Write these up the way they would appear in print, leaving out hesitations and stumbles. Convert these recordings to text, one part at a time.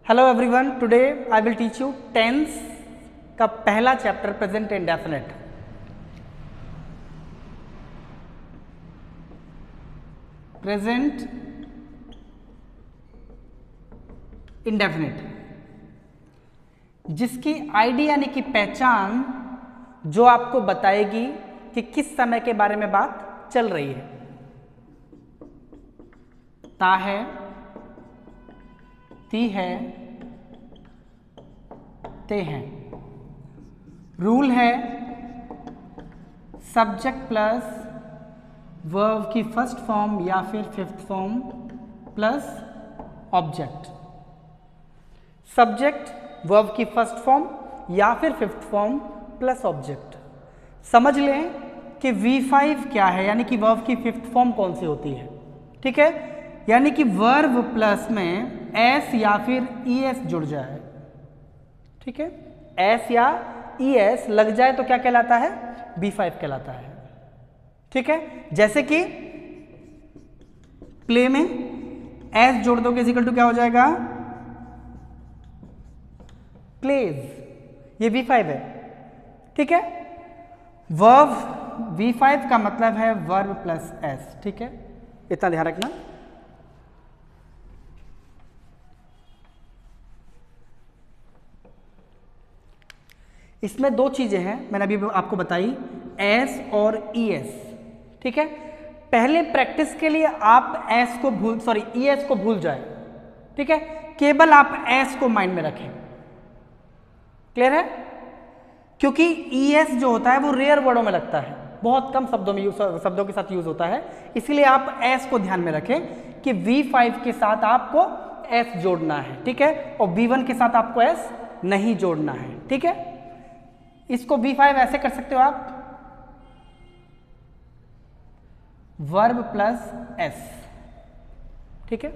Hello everyone, today I will teach you tense का पहला chapter present indefinite. Present indefinite, जिसकी ID यानी कि पहचान जो आपको बताएगी कि किस समय के बारे में बात चल रही है। ता है, ती है, ते हैं। रूल है सब्जेक्ट प्लस वर्ब की फर्स्ट फॉर्म या फिर fifth form plus object. Subject verb की फर्स्ट फॉर्म या फिर फिफ्थ फॉर्म प्लस ऑब्जेक्ट। समझ लें कि V5 क्या है, यानी कि वर्ब की फिफ्थ फॉर्म कौन सी होती है। ठीक है, यानी कि वर्ब प्लस में एस या फिर ES जुड़ जाए। ठीक है, एस या ES लग जाए तो क्या कहलाता है? V5 कहलाता है। ठीक है, जैसे कि प्ले में एस जोड़ दोगे इज इक्वल टू क्या हो जाएगा? प्लेज, ये V5 है। ठीक है, वर्ब V5 का मतलब है वर्ब प्लस एस। ठीक है, इतना ध्यान रखना। इसमें दो चीजें हैं, मैंने अभी आपको बताई, एस और ES। ठीक है, पहले प्रैक्टिस के लिए आप एस को ES को भूल जाए। ठीक है, केवल आप एस को माइंड में रखें। क्लियर है? क्योंकि ES जो होता है वो रेयर वर्डों में लगता है, बहुत कम शब्दों के साथ यूज होता है, इसलिए आप एस को ध्यान में रखें कि V5 के साथ आपको एस जोड़ना है। ठीक है, और V1 के साथ आपको एस नहीं जोड़ना है। ठीक है, इसको V5 ऐसे कर सकते हो आप, वर्ब प्लस एस। ठीक है,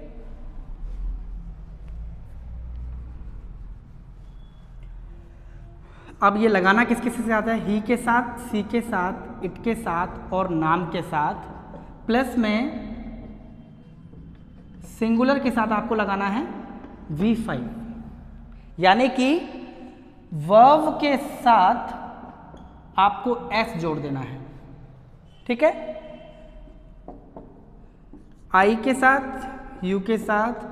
अब ये लगाना किस किस से आता है? ही के साथ, सी के साथ, इट के साथ और नाम के साथ, प्लस में सिंगुलर के साथ आपको लगाना है V5, यानी कि वर्ब के साथ आपको एस जोड़ देना है। ठीक है, आई के साथ, यू के साथ,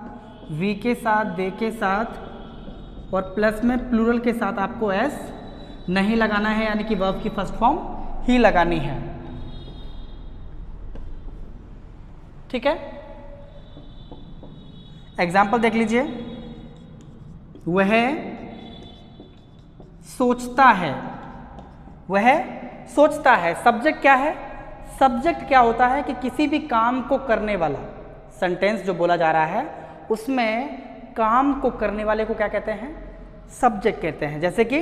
वी के साथ, दे के साथ और प्लस में प्लूरल के साथ आपको एस नहीं लगाना है, यानी कि वर्ब की फर्स्ट फॉर्म ही लगानी है। ठीक है, एग्जाम्पल देख लीजिए। वह सोचता है, वह सोचता है। सब्जेक्ट क्या है? सब्जेक्ट क्या होता है कि किसी भी काम को करने वाला, सेंटेंस जो बोला जा रहा है उसमें काम को करने वाले को क्या कहते हैं? सब्जेक्ट कहते हैं। जैसे कि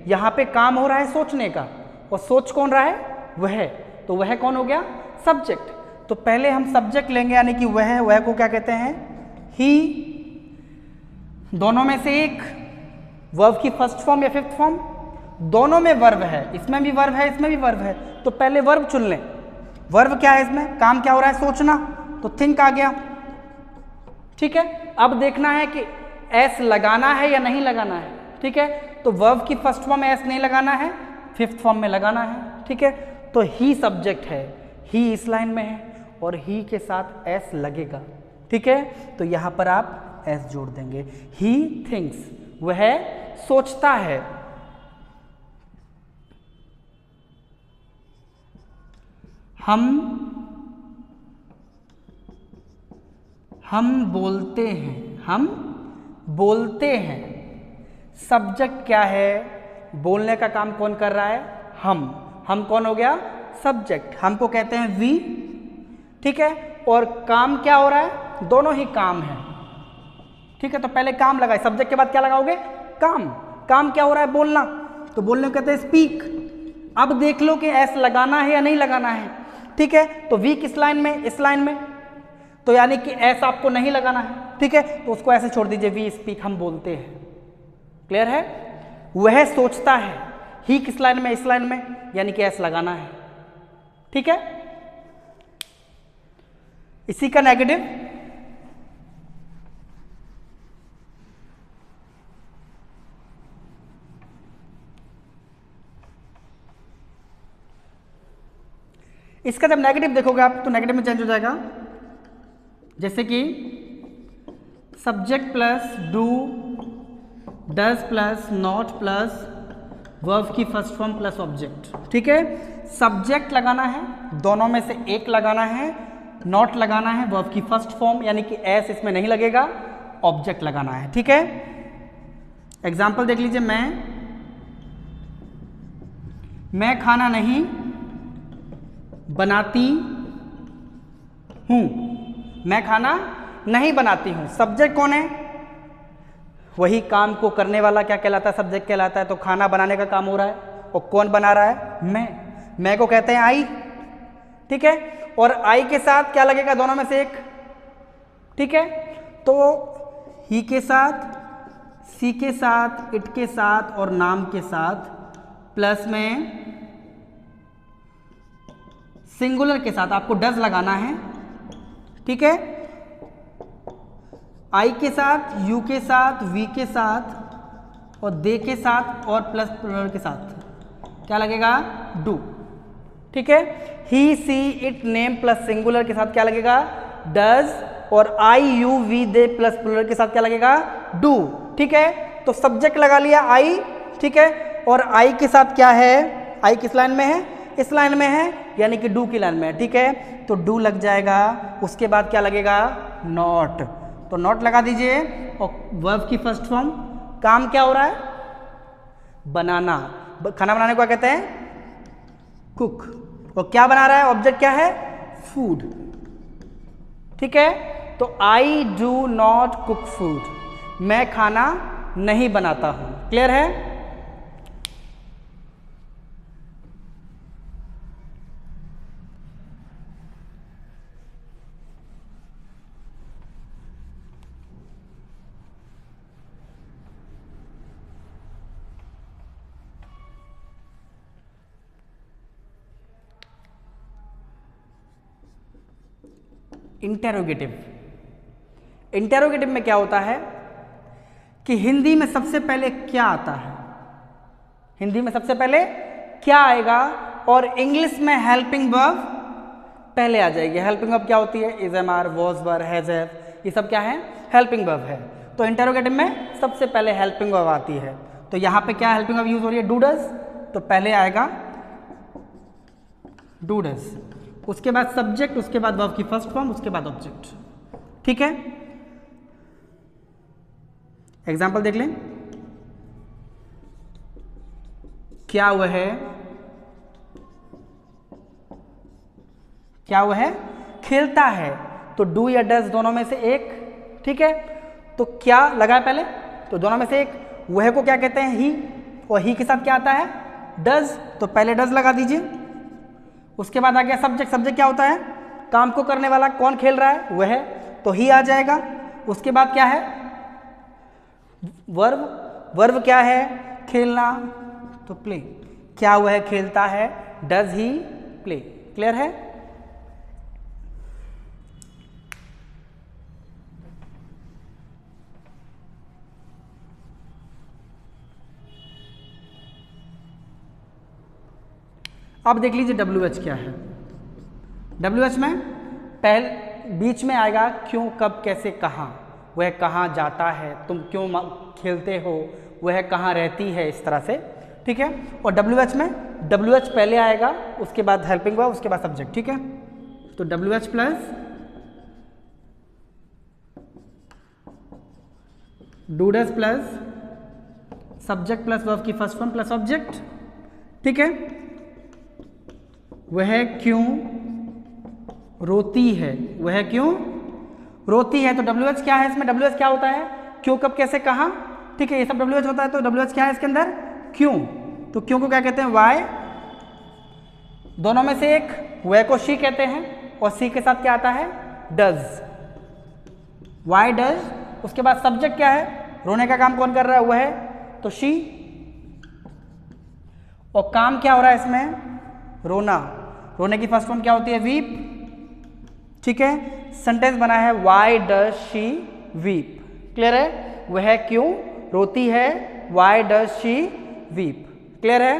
यहाँ पे काम हो रहा है सोचने का, और सोच कौन रहा है? वह, तो वह कौन हो गया? सब्जेक्ट। तो पहले हम सब्जेक्ट लेंगे, यानी कि वह को क्या कहते हैं? ही। दोनों में से एक, वर्ब की फर्स्ट फॉर्म या फिफ्थ फॉर्म, दोनों में वर्ब है, इसमें भी वर्ब है, इसमें भी वर्ब है, तो पहले वर्ब चुन लें। वर्ब क्या है इसमें? काम क्या हो रहा है? सोचना, तो थिंक आ गया। ठीक है, अब देखना है कि एस लगाना है या नहीं लगाना है। ठीक है, तो वर्ब की फर्स्ट फॉर्म में एस नहीं लगाना है, फिफ्थ फॉर्म में लगाना है। ठीक है, तो ही सब्जेक्ट है, ही इस लाइन में है और ही के साथ एस लगेगा। ठीक है, तो यहां पर आप एस जोड़ देंगे। ही थिंक्स, वह सोचता है। हम बोलते हैं, हम बोलते हैं। सब्जेक्ट क्या है? बोलने का काम कौन कर रहा है? हम कौन हो गया? सब्जेक्ट। हमको कहते हैं वी। ठीक है, और काम क्या हो रहा है? दोनों ही काम है। ठीक है, तो पहले काम लगाए, सब्जेक्ट के बाद क्या लगाओगे? काम। काम क्या हो रहा है? बोलना, तो बोलने को कहते हैं स्पीक। अब देख लो कि एस लगाना है या नहीं लगाना है। ठीक है, तो वी किस लाइन में? इस लाइन में, तो यानी कि एस आपको नहीं लगाना है। ठीक है, तो उसको ऐसे छोड़ दीजिए, वी स्पीक, हम बोलते हैं। क्लियर है? वह सोचता है, ही किस लाइन में? इस लाइन में, यानी कि एस लगाना है। ठीक है, इसी का नेगेटिव इसका जब नेगेटिव देखोगे आप तो नेगेटिव में चेंज हो जाएगा, जैसे कि subject plus do, does plus not plus verb की फर्स्ट फॉर्म प्लस ऑब्जेक्ट। ठीक है, सब्जेक्ट लगाना है, दोनों में से एक लगाना है, नॉट लगाना है वर्ब की फर्स्ट फॉर्म यानी कि एस इसमें नहीं लगेगा, ऑब्जेक्ट लगाना है। ठीक है, एग्जाम्पल देख लीजिए, मैं खाना नहीं बनाती हूं, मैं खाना नहीं बनाती हूं। सब्जेक्ट कौन है? वही काम को करने वाला क्या कहलाता है? सब्जेक्ट कहलाता है। तो खाना बनाने का काम हो रहा है और कौन बना रहा है? मैं को कहते हैं आई। ठीक है, और आई के साथ क्या लगेगा? दोनों में से एक। ठीक है, तो ही के साथ, सी के साथ, इट के साथ और नाम के साथ, प्लस में सिंगुलर के साथ आपको डज लगाना है। ठीक है, आई के साथ, यू के साथ, वी के साथ और दे के साथ और प्लस प्लूरल के साथ क्या लगेगा? डू। ठीक है, he, she, it, name plus singular के साथ क्या लगेगा? डज, और I, you, we, they plus plural के साथ क्या लगेगा? डू। ठीक है, तो सब्जेक्ट लगा लिया आई। ठीक है, और आई के साथ क्या है? आई किस लाइन में है? इस लाइन में है, यानी कि डू की लाइन में है। ठीक है, तो डू लग जाएगा। उसके बाद क्या लगेगा? नॉट। तो नॉट लगा दीजिए और वर्ब की फर्स्ट फॉर्म, काम क्या हो रहा है? बनाना। खाना बनाने को क्या कहते हैं? कुक। और क्या बना रहा है? ऑब्जेक्ट क्या है? फूड। ठीक है, तो I do not cook food, मैं खाना नहीं बनाता हूं। क्लियर है? इंटेरोगेटिव। इंटेरोगेटिव में क्या होता है कि हिंदी में सबसे पहले क्या आता है? हिंदी में सबसे पहले क्या आएगा और इंग्लिश में हेल्पिंग वर्ब पहले आ जाएगी। हेल्पिंग वर्ब क्या होती है? Is, am, are, was, were, has, have, ये सब क्या है? हेल्पिंग वर्ब है। तो इंटेरोगेटिव में सबसे पहले हेल्पिंग वर्ब आती है। तो यहां पे क्या हेल्पिंग वर्ब यूज हो रही है? Do, does. तो पहले आएगा डू, डज, उसके बाद सब्जेक्ट, उसके बाद वर्ब की फर्स्ट फॉर्म, उसके बाद ऑब्जेक्ट। ठीक है, एग्जाम्पल देख लें। क्या हुआ है? क्या हुआ है? खेलता है। तो डू या डज दोनों में से एक। ठीक है, तो क्या लगा है पहले? तो दोनों में से एक। वह को क्या कहते हैं? ही। और ही के साथ क्या आता है? डज। तो पहले डज लगा दीजिए। उसके बाद आ गया सब्जेक्ट। सब्जेक्ट क्या होता है? काम को करने वाला। कौन खेल रहा है? वह। तो ही आ जाएगा। उसके बाद क्या है? वर्ब। वर्ब क्या है? खेलना। तो प्ले। क्या वह खेलता है? Does he play. क्लियर है? अब देख लीजिए WH क्या है। WH में बीच में आएगा क्यों, कब, कैसे, कहाँ। वह कहाँ जाता है, तुम क्यों खेलते हो, वह कहाँ रहती है, इस तरह से। ठीक है, और WH में WH पहले आएगा, उसके बाद हेल्पिंग वर्ब, उसके बाद सब्जेक्ट। ठीक है, तो WH plus do does plus subject plus verb की फर्स्ट फॉर्म प्लस ऑब्जेक्ट। ठीक है, वह क्यों रोती है, वह क्यों रोती है। तो WH क्या है इसमें? WH क्या होता है? क्यों, कब, कैसे, कहाँ। ठीक है, ये सब WH होता है। तो WH क्या है इसके अंदर? क्यों। तो क्यों को क्या कहते हैं? वाई। दोनों में से एक। वह को शी कहते हैं और सी के साथ क्या आता है? डज। Why does. उसके बाद सब्जेक्ट क्या है? रोने का काम कौन कर रहा है? वह है, तो शी। और काम क्या हो रहा है इसमें? रोना। रोने की फर्स्ट फॉर्म क्या होती है? वीप। ठीक है, सेंटेंस बना है why does she weep. Clear है? वह क्यों रोती है, why does she weep. Clear है?